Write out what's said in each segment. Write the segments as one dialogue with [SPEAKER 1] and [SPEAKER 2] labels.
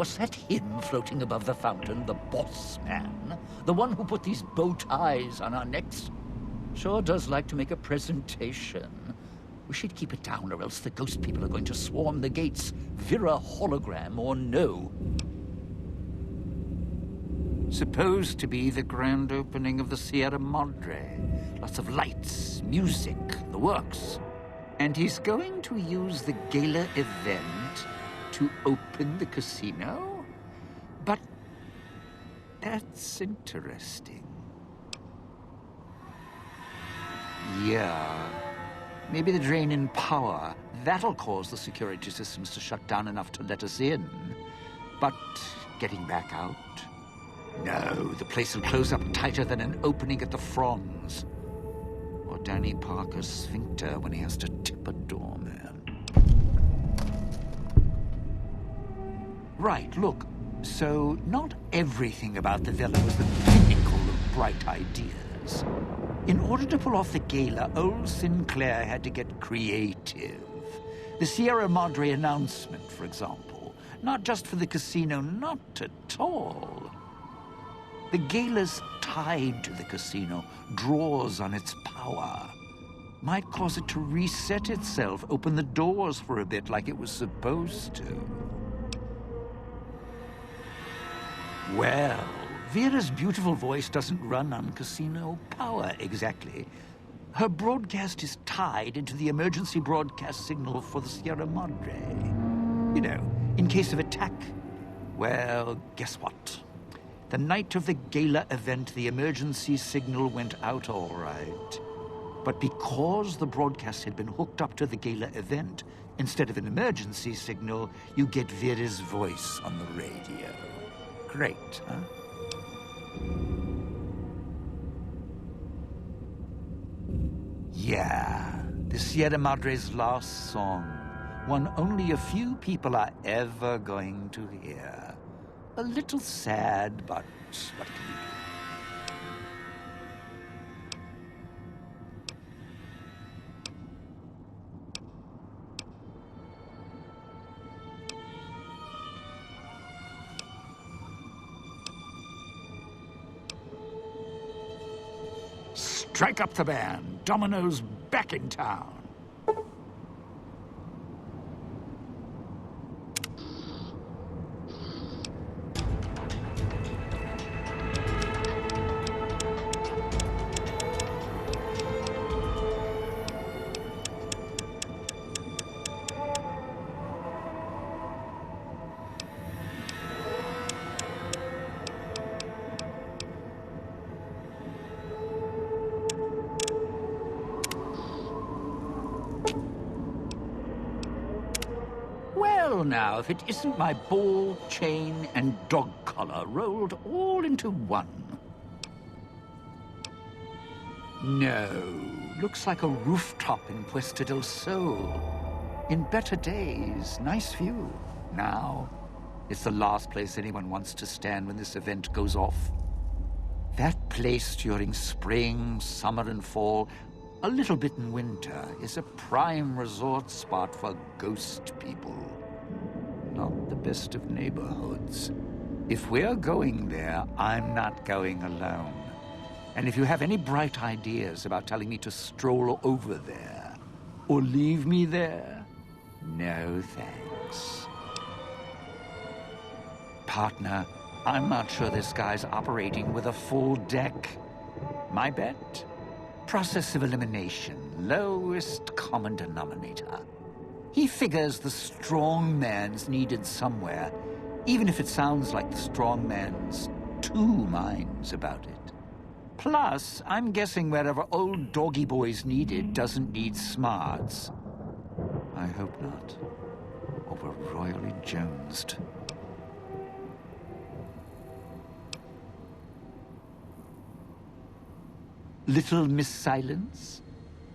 [SPEAKER 1] Was that him floating above the fountain, the boss man? The one who put these bow ties on our necks? Sure does like to make a presentation. We should keep it down, or else the ghost people are going to swarm the gates, Vira hologram or no. Supposed to be the grand opening of the Sierra Madre. Lots of lights, music, the works. And he's going to use the gala event to open the casino? But that's interesting. Yeah. Maybe the drain in power. That'll cause the security systems to shut down enough to let us in. But getting back out? No, the place will close up tighter than an opening at the Fronds. Or Danny Parker's sphincter when he has to tip a doorman. Right, look. So, not everything about the villa was the pinnacle of bright ideas. In order to pull off the gala, old Sinclair had to get creative. The Sierra Madre announcement, for example. Not just for the casino, not at all. The gala's tied to the casino, draws on its power. Might cause it to reset itself, open the doors for a bit like it was supposed to. Well, Vera's beautiful voice doesn't run on casino power, exactly. Her broadcast is tied into the emergency broadcast signal for the Sierra Madre. You know, in case of attack. Well, guess what? The night of the gala event, the emergency signal went out all right. But because the broadcast had been hooked up to the gala event, instead of an emergency signal, you get Vera's voice on the radio. Great, huh? Yeah, the Sierra Madre's last song. One only a few people are ever going to hear. A little sad, but what can you do? Strike up the band. Domino's back in town. Now, if it isn't my ball, chain, and dog collar rolled all into one. No, looks like a rooftop in Puesta del Sol. In better days, nice view. Now, it's the last place anyone wants to stand when this event goes off. That place during spring, summer, and fall, a little bit in winter, is a prime resort spot for ghost people. Not the best of neighborhoods. If we're going there, I'm not going alone. And if you have any bright ideas about telling me to stroll over there, or leave me there, no thanks. Partner, I'm not sure this guy's operating with a full deck. My bet? Process of elimination, lowest common denominator. He figures the strong man's needed somewhere, even if it sounds like the strong man's two minds about it. Plus, I'm guessing wherever old doggy boy's needed doesn't need smarts. I hope not, or we're royally jonesed. Little Miss Silence?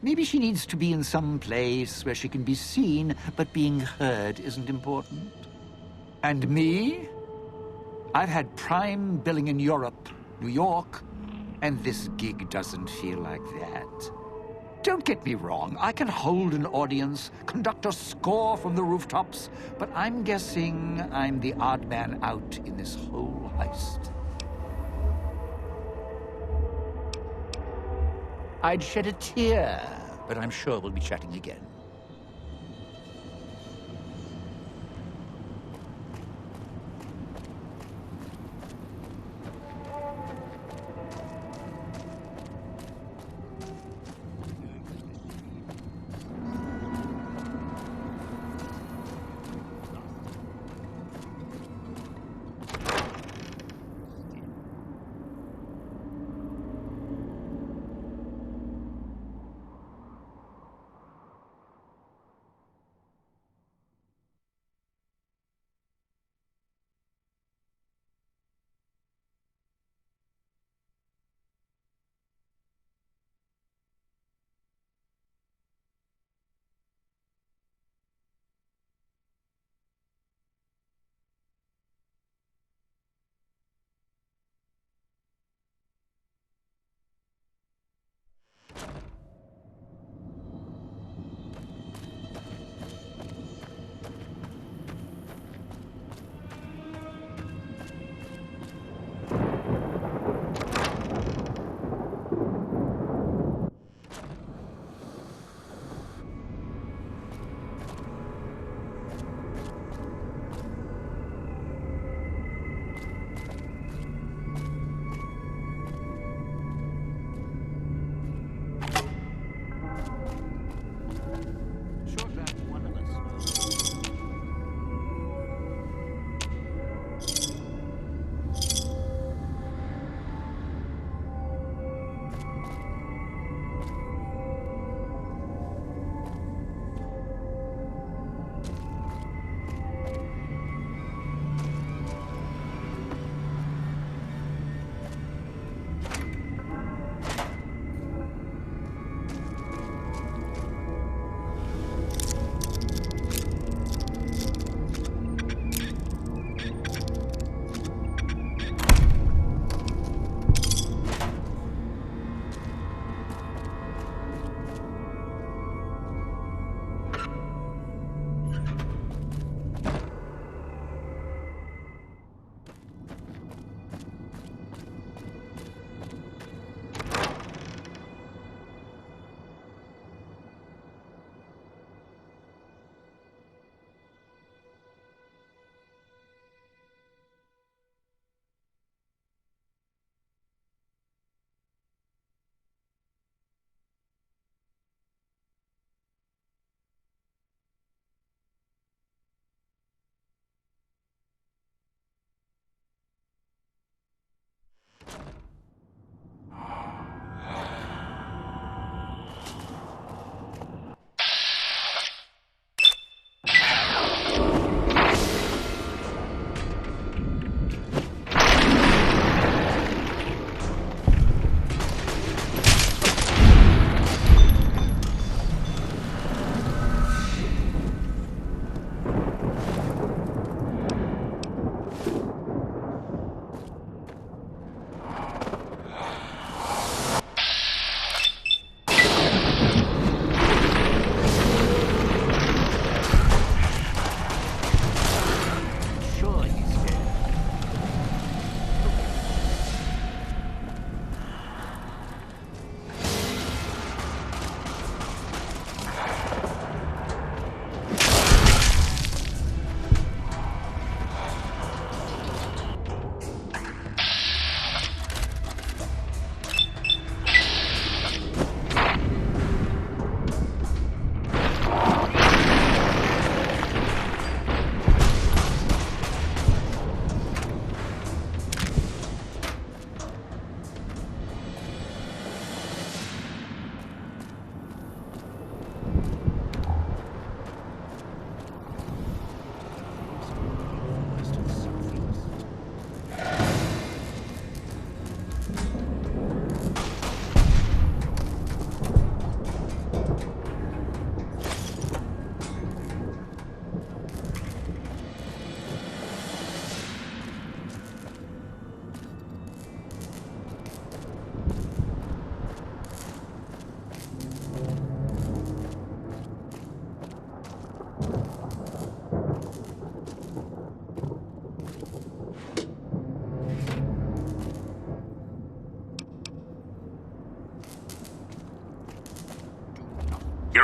[SPEAKER 1] Maybe she needs to be in some place where she can be seen, but being heard isn't important. And me? I've had prime billing in Europe, New York, and this gig doesn't feel like that. Don't get me wrong, I can hold an audience, conduct a score from the rooftops, but I'm guessing I'm the odd man out in this whole heist. I'd shed a tear, but I'm sure we'll be chatting again.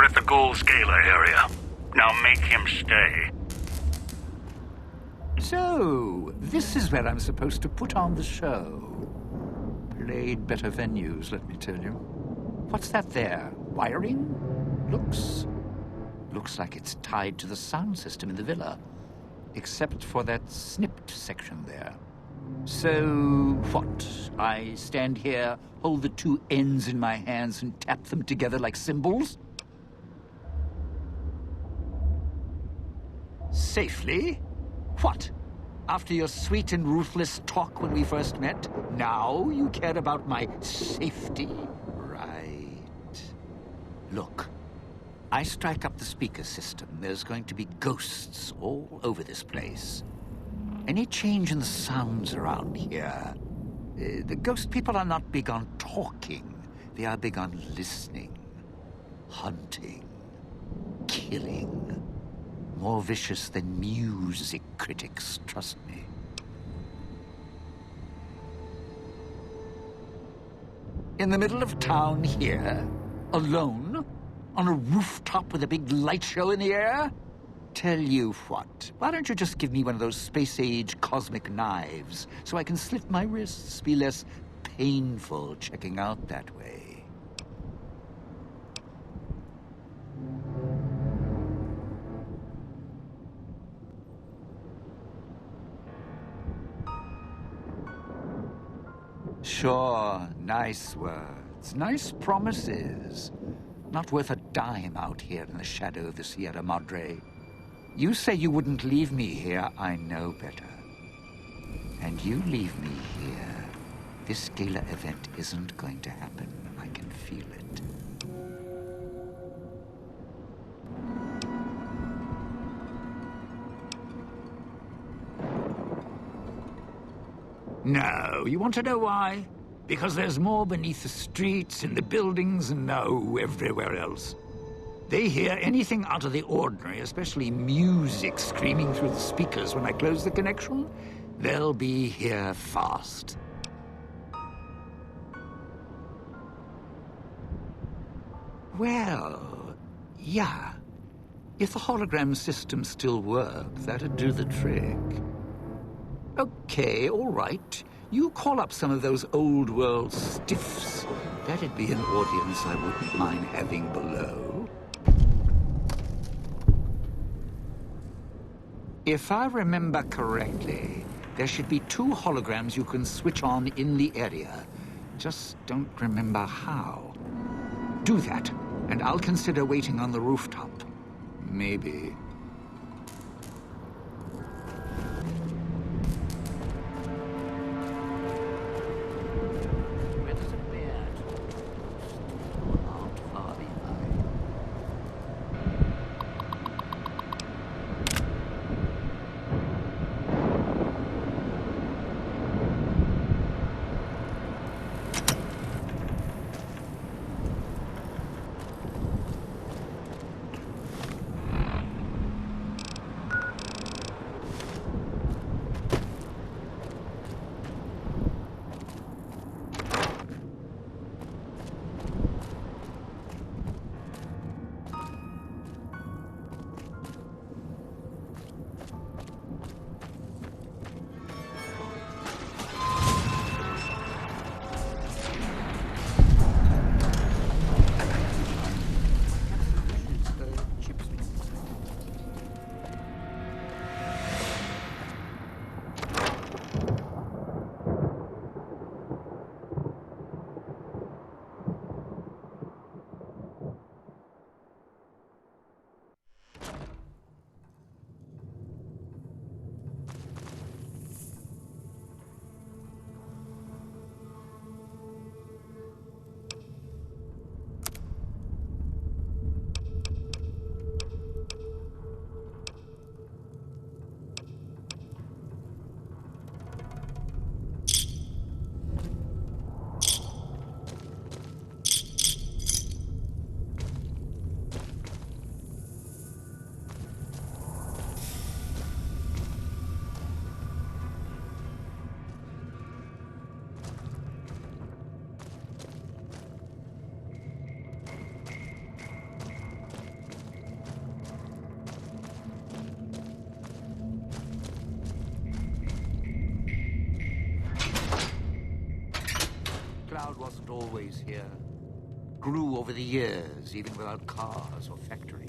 [SPEAKER 2] We're at the Ghoul's Gala area. Now make him stay.
[SPEAKER 1] So, this is where I'm supposed to put on the show. Played better venues, let me tell you. What's that there? Wiring? Looks like it's tied to the sound system in the villa. Except for that snipped section there. So, what? I stand here, hold the two ends in my hands and tap them together like cymbals? Safely? What? After your sweet and ruthless talk when we first met, now you care about my safety? Right. Look, I strike up the speaker system. There's going to be ghosts all over this place. Any change in the sounds around here? The ghost people are not big on talking. They are big on listening, hunting, killing. More vicious than music critics, trust me. In the middle of town here, alone, on a rooftop with a big light show in the air? Tell you what, why don't you just give me one of those space-age cosmic knives so I can slit my wrists, be less painful checking out that way? Sure, nice words, nice promises. Not worth a dime out here in the shadow of the Sierra Madre. You say you wouldn't leave me here, I know better. And you leave me here, this gala event isn't going to happen. I can feel it. No, you want to know why? Because there's more beneath the streets, in the buildings, and everywhere else. They hear anything out of the ordinary, especially music screaming through the speakers when I close the connection. They'll be here fast. Well, yeah. If the hologram system still worked, that'd do the trick. Okay, all right. You call up some of those old-world stiffs. That'd be an audience I wouldn't mind having below. If I remember correctly, there should be 2 holograms you can switch on in the area. Just don't remember how. Do that, and I'll consider waiting on the rooftop. Maybe. wasn't always here. Grew over the years, even without cars or factories.